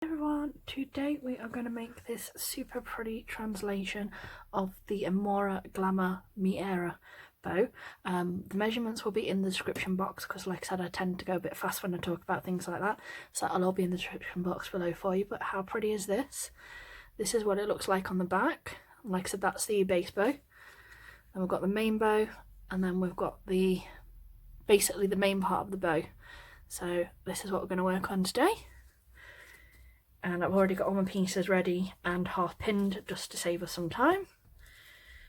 Everyone, today we are going to make this super pretty translation of the AMORA GLAMOUR MIRIA bow. The measurements will be in the description box because, like I said, I tend to go a bit fast when I talk about things like that, so that'll all be in the description box below for you. But how pretty is this? This is what it looks like on the back. Like I said, that's the base bow. Then we've got the main bow, and then we've got the basically the main part of the bow. So this is what we're going to work on today. And I've already got all my pieces ready and half pinned just to save us some time.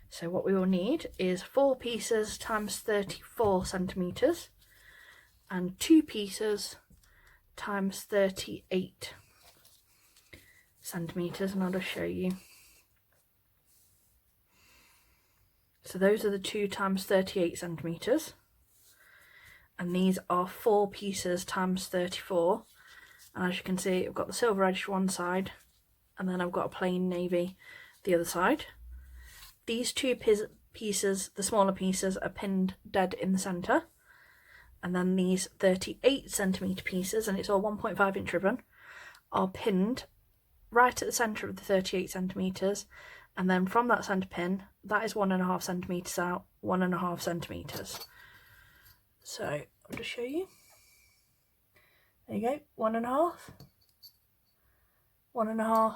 So what we will need is 4 pieces times 34 centimeters and 2 pieces times 38 centimeters, and I'll just show you. So those are the 2 times 38 centimeters, and these are 4 pieces times 34. And as you can see, I've got the silver edge one side, and then I've got a plain navy the other side. These 2 pieces, the smaller pieces, are pinned dead in the centre. And then these 38 centimetre pieces, and it's all 1.5 inch ribbon, are pinned right at the centre of the 38 centimetres. And then from that centre pin, that is 1.5 centimetres out, 1.5 centimetres. So I'll just show you. There you go, 1.5, 1.5,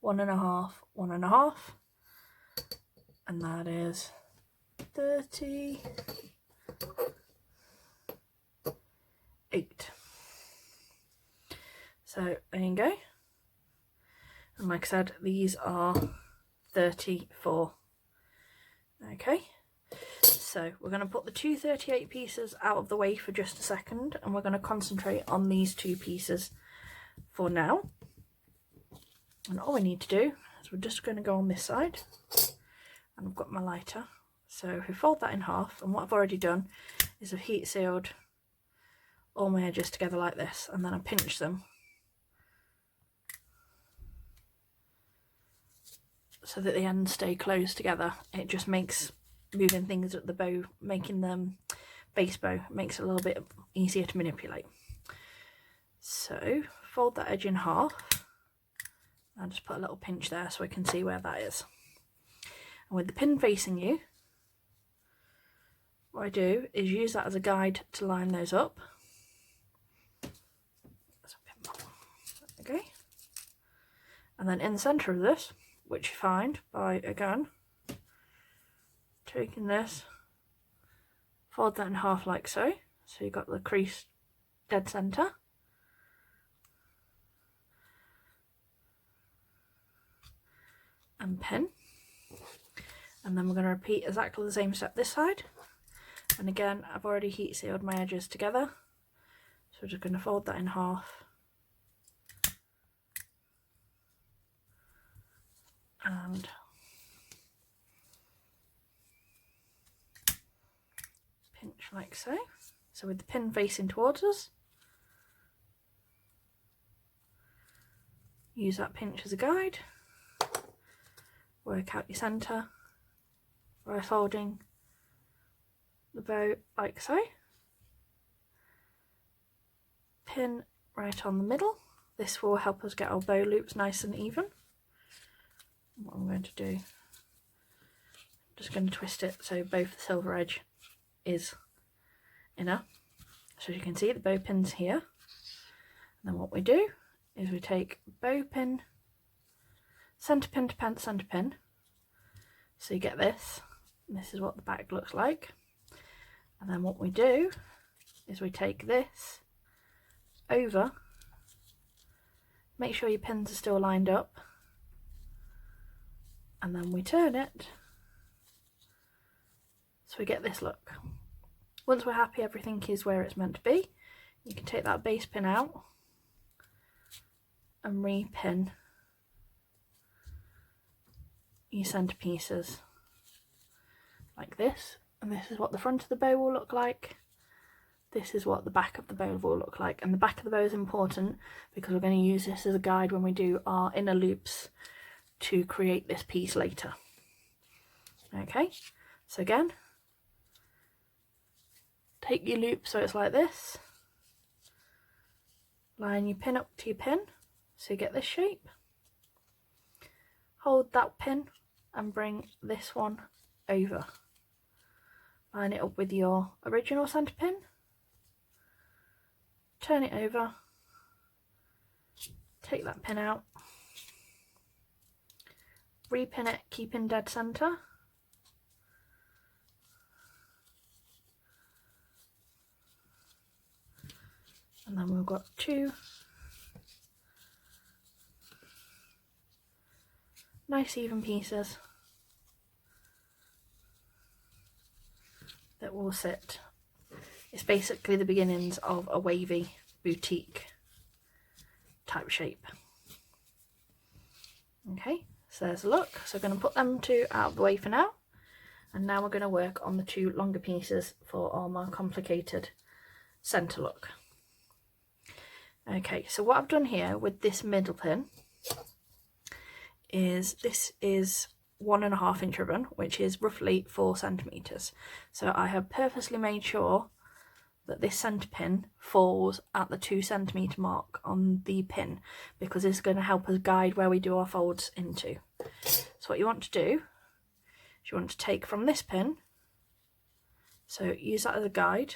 1.5, 1.5, and that is 38. So there you go. And like I said, these are 34. Okay. So we're going to put the 2 38 pieces out of the way for just a second, and we're going to concentrate on these 2 pieces for now. And all we need to do is we're just going to go on this side, and I've got my lighter. So if we fold that in half, and what I've already done is I've heat sealed all my edges together like this, and then I pinch them so that the ends stay closed together. It just makes moving things at the bow, making them base bow, makes it a little bit easier to manipulate. So fold that edge in half. I'll just put a little pinch there so I can see where that is. And with the pin facing you, what I do is use that as a guide to line those up. Okay. And then in the centre of this, which you find by, again, taking this, fold that in half like so. So you've got the crease dead centre. And pin. And then we're going to repeat exactly the same step this side. And again, I've already heat sealed my edges together. So we're just going to fold that in half. And pinch like so. So with the pin facing towards us, use that pinch as a guide. Work out your centre by folding the bow like so. Pin right on the middle. This will help us get our bow loops nice and even. What I'm going to do, I'm just going to twist it so both the silver edge is inner. So as you can see, the bow pin's here. And then what we do is we take bow pin, centre pin to centre pin. So you get this. And this is what the back looks like. And then what we do is we take this over. Make sure your pins are still lined up. And then we turn it so we get this look. Once we're happy everything is where it's meant to be, you can take that base pin out and re-pin your centre pieces like this. And this is what the front of the bow will look like. This is what the back of the bow will look like. And the back of the bow is important because we're going to use this as a guide when we do our inner loops to create this piece later. Okay, so again, take your loop so it's like this, line your pin up to your pin So you get this shape. Hold that pin and bring this one over. Line it up with your original centre pin. Turn it over. Take that pin out. Repin it, keeping dead centre. And then we've got 2 nice even pieces that will sit. It's basically the beginnings of a wavy boutique type shape. Okay, so there's a look. So we're going to put them 2 out of the way for now, and now we're going to work on the 2 longer pieces for our more complicated centre look. Okay, so what I've done here with this middle pin is, this is 1.5 inch ribbon, which is roughly 4 centimeters. So I have purposely made sure that this centre pin falls at the 2 centimeter mark on the pin, because it's going to help us guide where we do our folds into. So what you want to do is you want to take from this pin, so use that as a guide,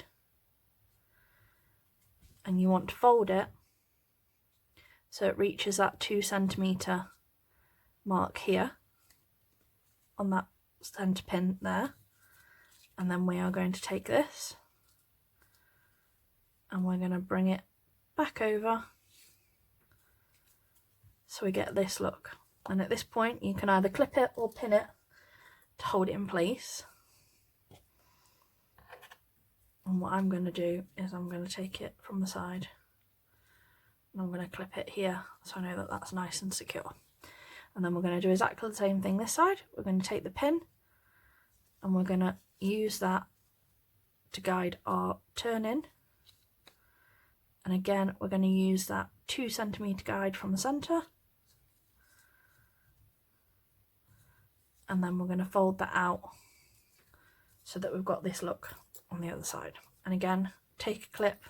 and you want to fold it so it reaches that 2 centimeter mark here on that centre pin there. And then we are going to take this and we're going to bring it back over so we get this look. And at this point you can either clip it or pin it to hold it in place. And what I'm going to do is I'm going to take it from the side and I'm going to clip it here so I know that that's nice and secure. And then we're going to do exactly the same thing this side. We're going to take the pin and we're going to use that to guide our turn in. And again, we're going to use that 2 centimeter guide from the centre. And then we're going to fold that out so that we've got this look on the other side. And again, take a clip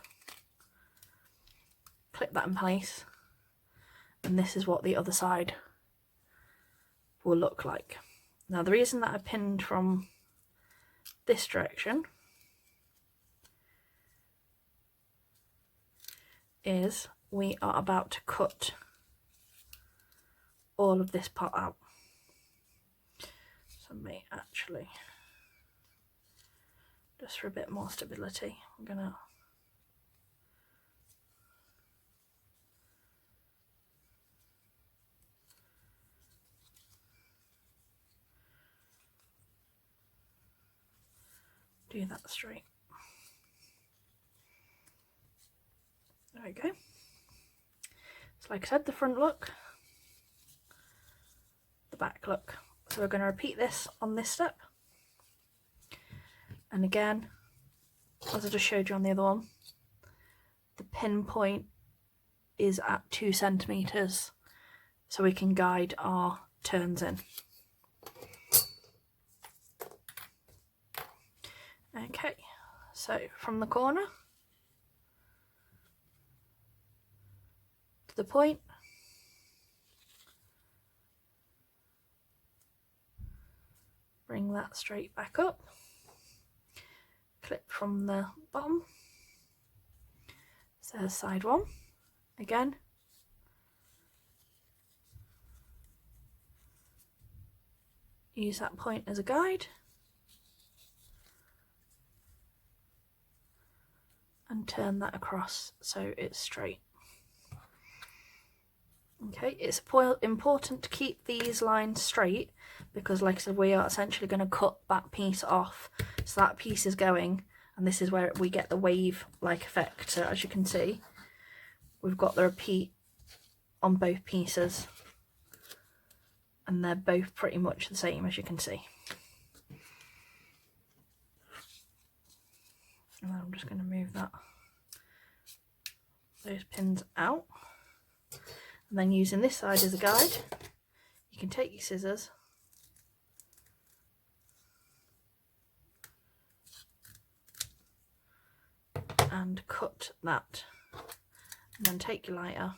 that in place, and this is what the other side will look like. Now the reason that I pinned from this direction is we are about to cut all of this part out. So I may actually, just for a bit more stability, I'm gonna do that straight. There we go. So like I said, the front look, the back look. So we're going to repeat this on this step. And again, as I just showed you on the other one, the pin point is at 2 centimeters, so we can guide our turns in. Okay, so from the corner to the point, bring that straight back up, clip from the bottom, so there's side one, again, use that point as a guide, and turn that across so it's straight. Okay, it's important to keep these lines straight because, like I said, we are essentially going to cut that piece off. So that piece is going, and this is where we get the wave-like effect. So as you can see, we've got the repeat on both pieces, and they're both pretty much the same, as you can see. And I'm just going to move those pins out. And then using this side as a guide, you can take your scissors and cut that. And then take your lighter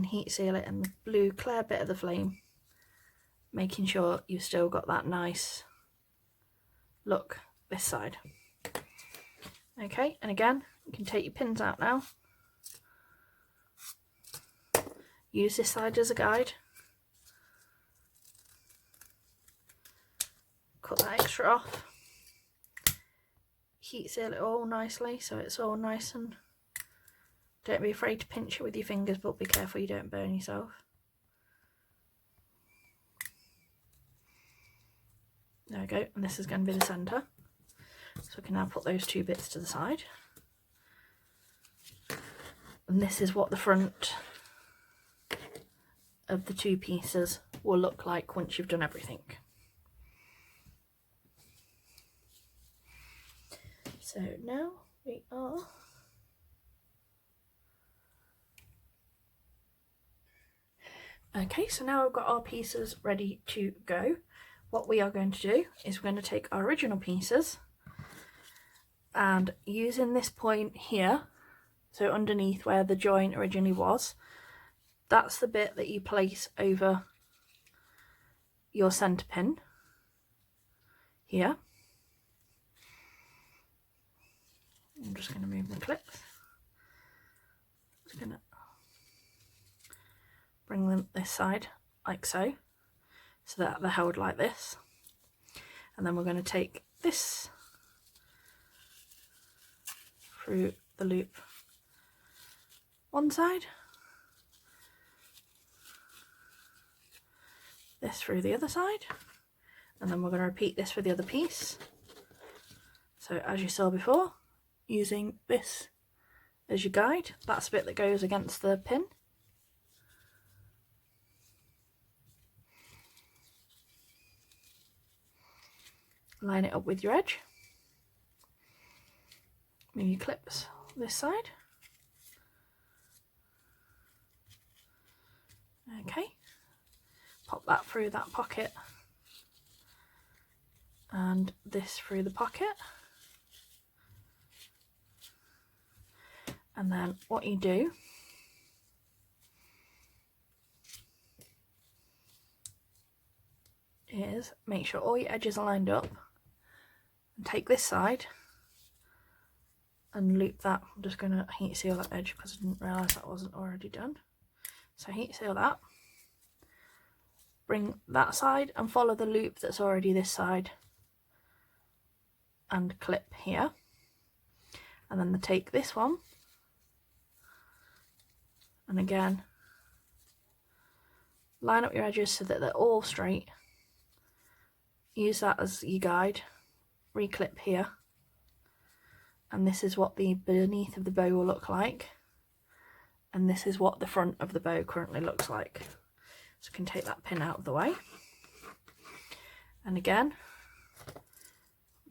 heat seal it in the blue clear bit of the flame, making sure you've still got that nice look this side. Okay, and again, you can take your pins out now. Use this side as a guide. Cut that extra off. Heat seal it all nicely so it's all nice, and don't be afraid to pinch it with your fingers, but be careful you don't burn yourself. There we go, and this is going to be the centre. So we can now put those two bits to the side. And this is what the front of the two pieces will look like once you've done everything. So now we are okay, so now we've got our pieces ready to go. What we are going to do is we're going to take our original pieces, and using this point here, so underneath where the joint originally was, that's the bit that you place over your centre pin here. I'm just going to move the clips. Just going to bring them this side like so that they're held like this. And then we're going to take this through the loop one side, this through the other side, and then we're going to repeat this for the other piece. So as you saw before, using this as your guide, that's the bit that goes against the pin. Line it up with your edge. Move your clips this side. Okay, pop that through that pocket and this through the pocket. And then what you do is make sure all your edges are lined up, and take this side and loop that. I'm just going to heat seal that edge because I didn't realise that wasn't already done. So heat seal that, bring that side and follow the loop that's already this side and clip here, and then take this one and again line up your edges so that they're all straight. Use that as your guide, reclip here, and this is what the beneath of the bow will look like, and this is what the front of the bow currently looks like. So I can take that pin out of the way, and again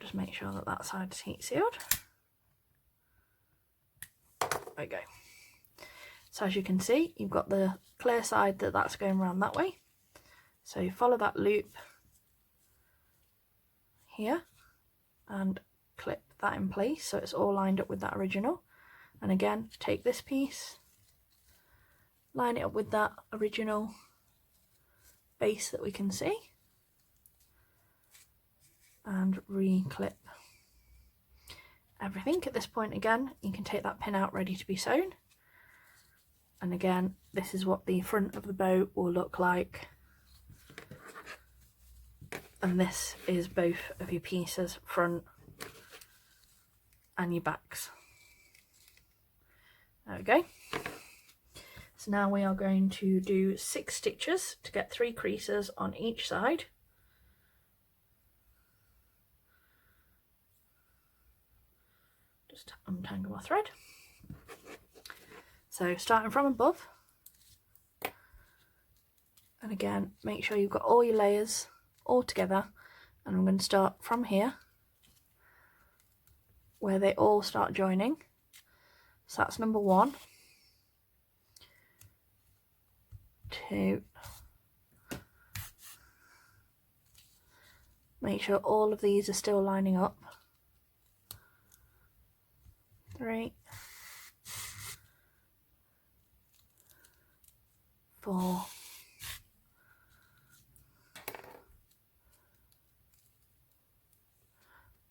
just make sure that that side is heat sealed. There we go. So as you can see, you've got the clear side that's going around that way, so you follow that loop here and clip that in place so it's all lined up with that original, and again take this piece, line it up with that original base that we can see, and re-clip everything. At this point again you can take that pin out ready to be sewn, and again this is what the front of the bow will look like, and this is both of your pieces, front and your backs. There we go. So now we are going to do 6 stitches to get 3 creases on each side. Just untangle my thread. So starting from above, and again make sure you've got all your layers all together, and I'm going to start from here where they all start joining. So that's number 1, 2, make sure all of these are still lining up, 3, 4,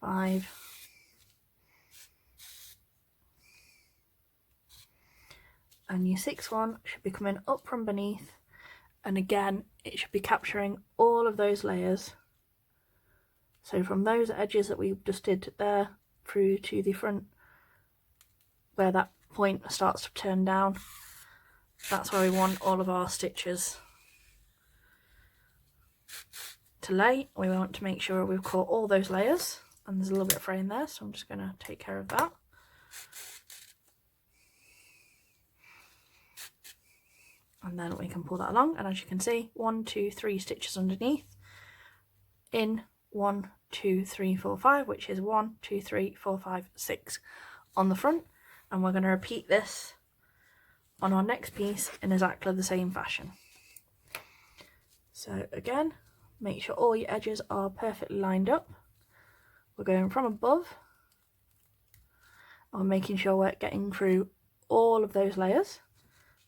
5, and your 6th one should be coming up from beneath, and again it should be capturing all of those layers. So from those edges that we just did there through to the front where that point starts to turn down, that's where we want all of our stitches to lay. We want to make sure we've caught all those layers, and there's a little bit of fraying there, so I'm just going to take care of that. And then we can pull that along, and as you can see, 1, 2, 3 stitches underneath, in 1, 2, 3, 4, 5, which is 1, 2, 3, 4, 5, 6 on the front, and we're going to repeat this on our next piece in exactly the same fashion. So again, make sure all your edges are perfectly lined up. We're going from above, and we're making sure we're getting through all of those layers.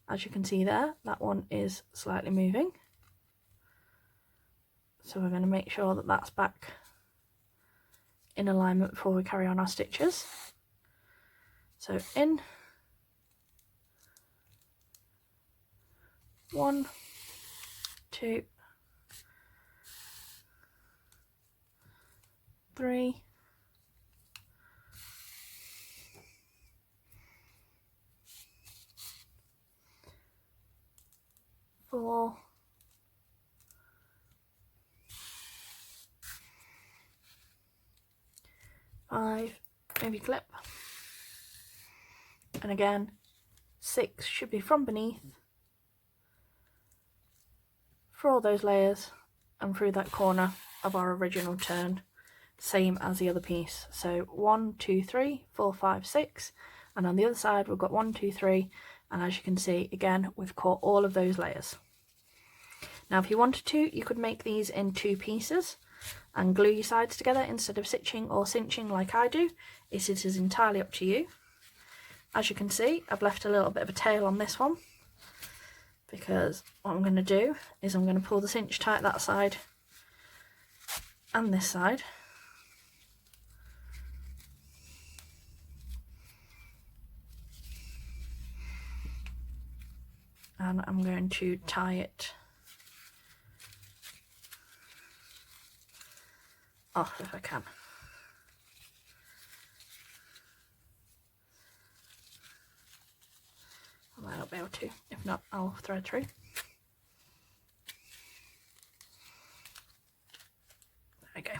As you can see there, that one is slightly moving. So we're going to make sure that that's back in alignment before we carry on our stitches. So in 1, 2, 3, 4, 5, maybe clip, and again 6 should be from beneath, through all those layers and through that corner of our original turn, same as the other piece. So 1, 2, 3, 4, 5, 6, and on the other side we've got 1, 2, 3, and as you can see, again we've caught all of those layers. Now if you wanted to, you could make these in 2 pieces and glue your sides together instead of stitching or cinching like I do. It is entirely up to you. As you can see, I've left a little bit of a tail on this one, because what I'm going to do is I'm going to pull the cinch tight that side and this side, and I'm going to tie it off if I can. I might not be able to, if not I'll thread through. There we go.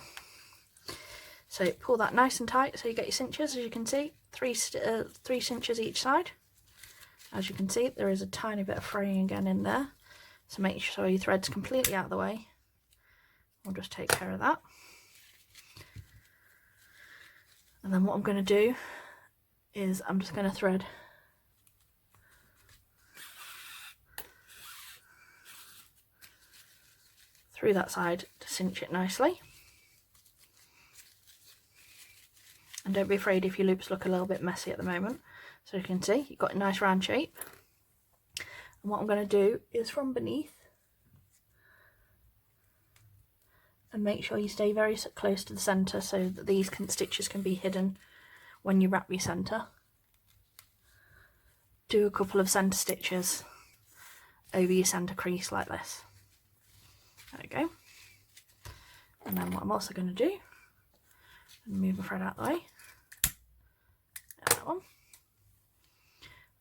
So pull that nice and tight so you get your cinches. As you can see, three cinches each side. As you can see, there is a tiny bit of fraying again in there, so make sure your thread's completely out of the way. We'll just take care of that. And then what I'm going to do is I'm just going to thread through that side to cinch it nicely. And don't be afraid if your loops look a little bit messy at the moment. So you can see you've got a nice round shape. And what I'm going to do is from beneath, and make sure you stay very close to the centre so that these stitches can be hidden when you wrap your centre. Do a couple of centre stitches over your centre crease like this. There we go. And then what I'm also going to do, move my thread out of the way. That one.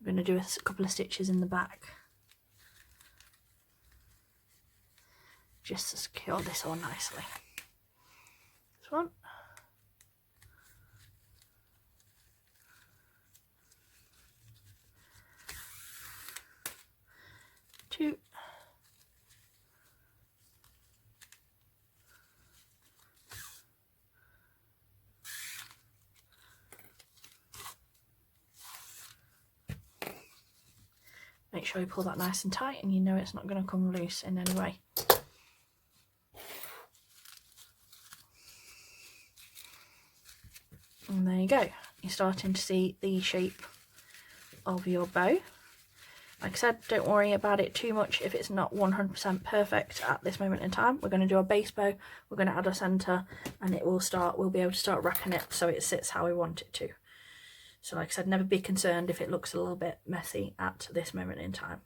I'm going to do a couple of stitches in the back, just to secure this all nicely. This one. 2. Make sure you pull that nice and tight, and you know it's not going to come loose in any way. And there you go. You're starting to see the shape of your bow. Like I said, don't worry about it too much if it's not 100% perfect at this moment in time. We're going to do our base bow, we're going to add our centre, and it will start, we'll be able to start wrapping it so it sits how we want it to. So like I said, never be concerned if it looks a little bit messy at this moment in time.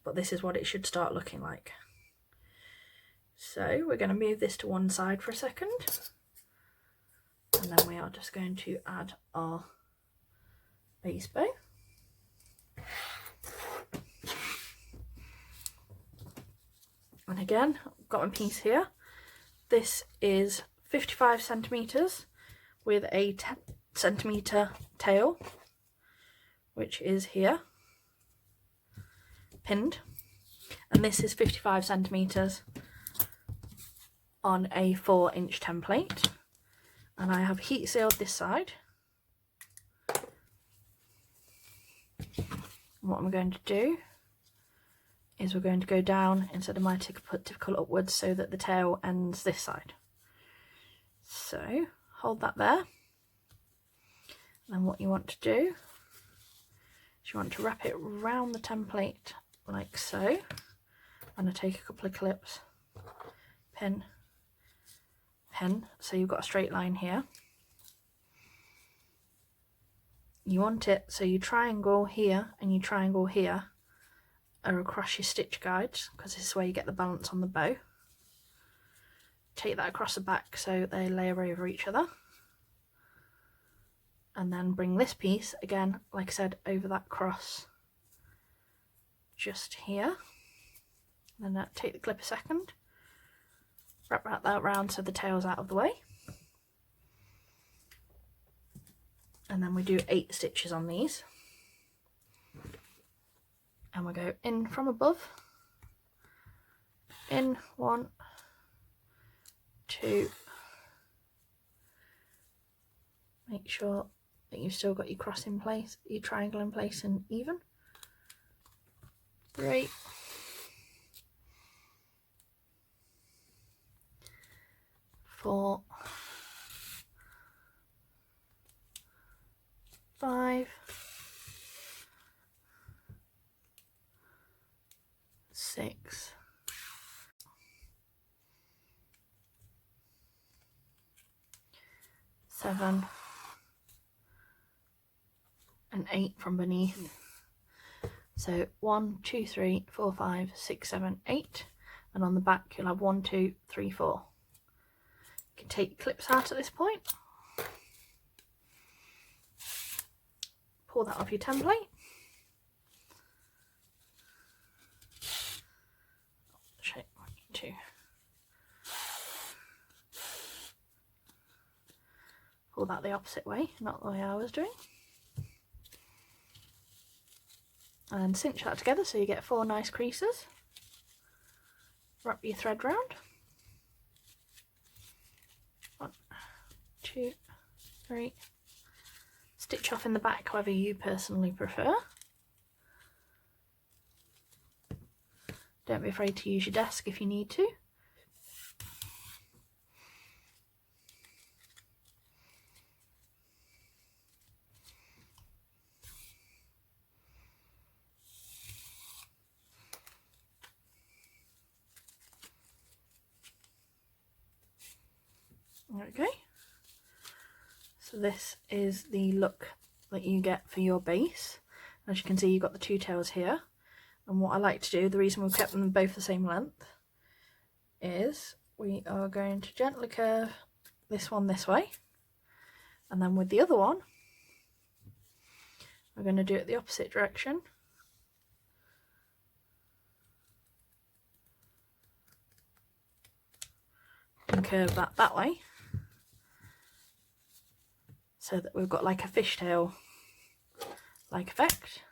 But this is what it should start looking like. So we're going to move this to one side for a second. And then we are just going to add our base bow. And again, I've got a piece here. This is 55 centimetres with a 10 centimetre tail, which is here, pinned. And this is 55 centimetres on a 4-inch template. And I have heat sealed this side. And what I'm going to do is we're going to go down instead of my typical upwards so that the tail ends this side. So hold that there. And then what you want to do is you want to wrap it around the template like so. And I take a couple of clips, pin, pin, so you've got a straight line here. You want it so you triangle here and you triangle here are across your stitch guides, because this is where you get the balance on the bow. Take that across the back so they layer over each other. And then bring this piece, again, like I said, over that cross just here. And then take the clip a second, wrap that round so the tail's out of the way. And then we do 8 stitches on these. And we go in from above, in 1, 2, make sure that you've still got your cross in place, your triangle in place and even, 3, 4, 5, 6, 7, and 8 from beneath. So 1, 2, 3, 4, 5, 6, 7, 8, and on the back you'll have 1, 2, 3, 4. You can take your clips out at this point, pull that off your template. Shape 1, 2. Pull that the opposite way, not the way I was doing. And cinch that together so you get 4 nice creases. Wrap your thread round. 1, 2, 3. Stitch off in the back however you personally prefer. Don't be afraid to use your desk if you need to. Okay, so this is the look that you get for your base. As you can see, you've got the 2 tails here, and what I like to do, the reason we've kept them both the same length, is we are going to gently curve this one this way, and then with the other one we're going to do it the opposite direction. And curve that way, so that we've got like a fishtail like effect.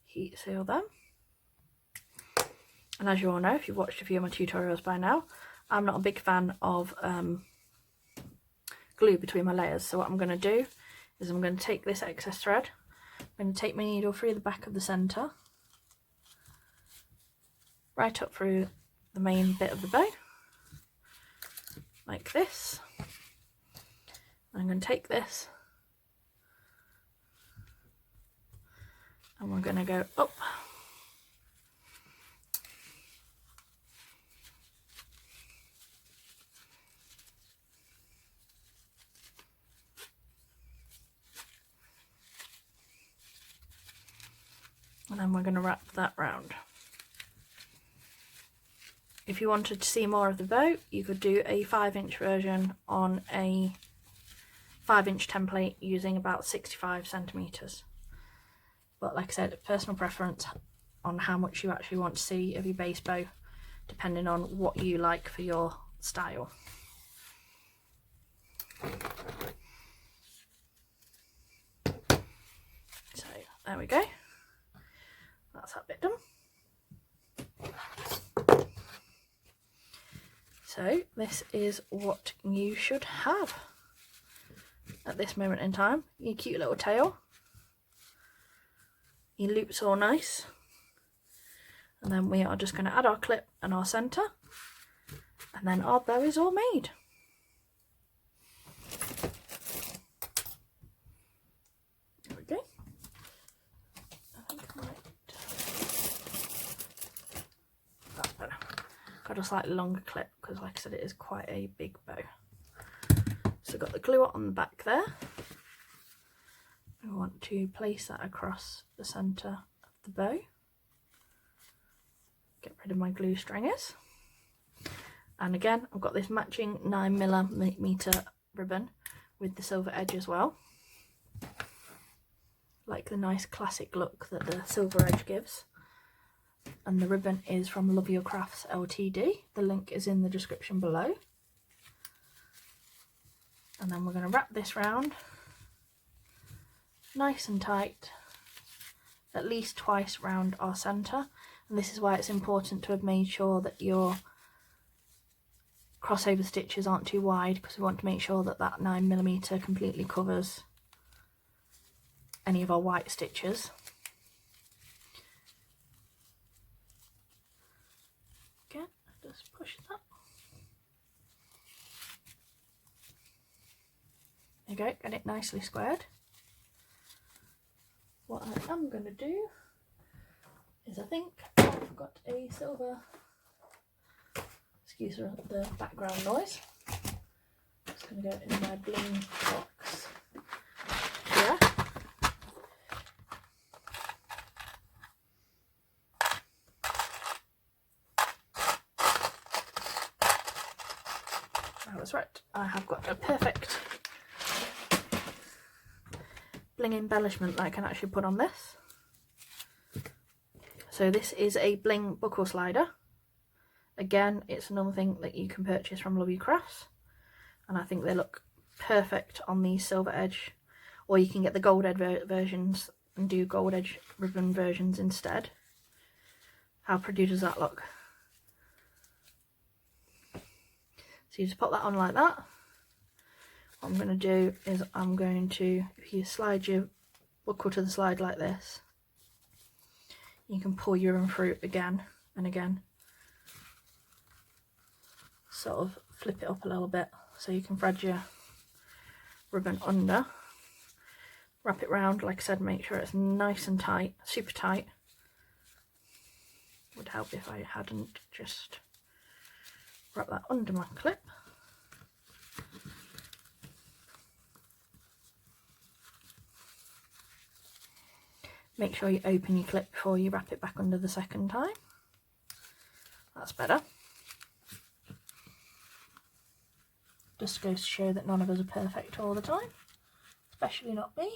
Heat seal them. And as you all know, if you've watched a few of my tutorials by now, I'm not a big fan of glue between my layers. So what I'm going to do is I'm going to take this excess thread, I'm going to take my needle through the back of the centre, right up through the main bit of the bow, like this. I'm going to take this and we're going to go up. And then we're going to wrap that round. If you wanted to see more of the bow, you could do a 5-inch version on a 5-inch template using about 65 centimetres. But like I said, personal preference on how much you actually want to see of your base bow, depending on what you like for your style. So there we go. That's that bit done. So this is what you should have at this moment in time. Your cute little tail, your loops all nice, and then we are just going to add our clip and our centre, and then our bow is all made. There we go. I think I might... That's better. Got a slightly longer clip because, like I said, it is quite a big bow. So got the glue on the back there. I want to place that across the centre of the bow. Get rid of my glue stringers. And again, I've got this matching 9mm ribbon with the silver edge as well. Like the nice classic look that the silver edge gives. And the ribbon is from Love Your Crafts Ltd. The link is in the description below. And then we're going to wrap this round nice and tight, at least twice round our centre. And this is why it's important to have made sure that your crossover stitches aren't too wide, because we want to make sure that that 9mm completely covers any of our white stitches. Again, just push that. There you go, get it nicely squared. What I am going to do is, I think I've got a silver, excuse the background noise, it's going to go in my bling box here. I was right, I have got a perfect bling embellishment that I can actually put on this. So this is a bling buckle slider. Again, it's another thing that you can purchase from Love Your Crafts, and I think they look perfect on these silver edge, or you can get the gold edge versions and do gold edge ribbon versions instead. How pretty does that look? So you just pop that on like that. What I'm going to do is I'm going to, if you slide your buckle to the slide like this, you can pull your ribbon through again and again. Sort of flip it up a little bit so you can thread your ribbon under. Wrap it round, like I said, make sure it's nice and tight, super tight. Would help if I hadn't just wrap that under my clip. Make sure you open your clip before you wrap it back under the second time. That's better. Just goes to show that none of us are perfect all the time, especially not me.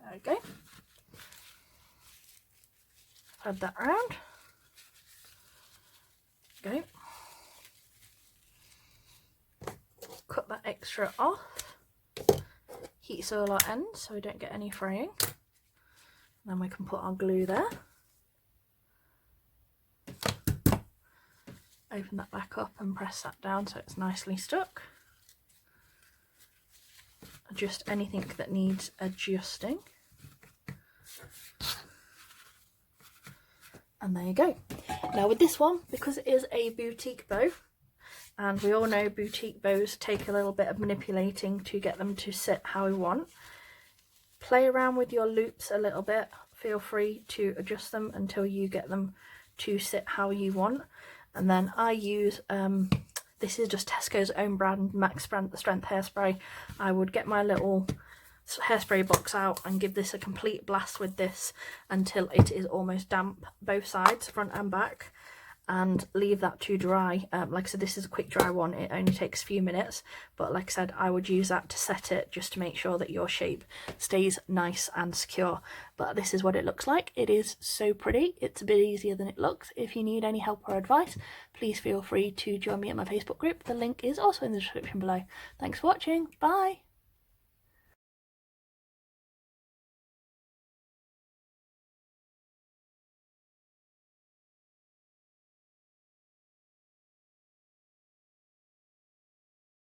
There we go. Thread that around. Go. Cut that extra off. Heat seal our ends so we don't get any fraying. Then we can put our glue there. Open that back up and press that down so it's nicely stuck. Adjust anything that needs adjusting. And there you go. Now with this one, because it is a boutique bow, and we all know boutique bows take a little bit of manipulating to get them to sit how we want. Play around with your loops a little bit, feel free to adjust them until you get them to sit how you want. And then I use, this is just Tesco's own brand Max Strength hairspray. I would get my little hairspray box out and give this a complete blast with this until it is almost damp, both sides, front and back, and leave that to dry. Like I said, this is a quick dry one, it only takes a few minutes, but like I said, I would use that to set it just to make sure that your shape stays nice and secure. But this is what it looks like. It is so pretty. It's a bit easier than it looks. If you need any help or advice, please feel free to join me at my Facebook group. The link is also in the description below. Thanks for watching. Bye.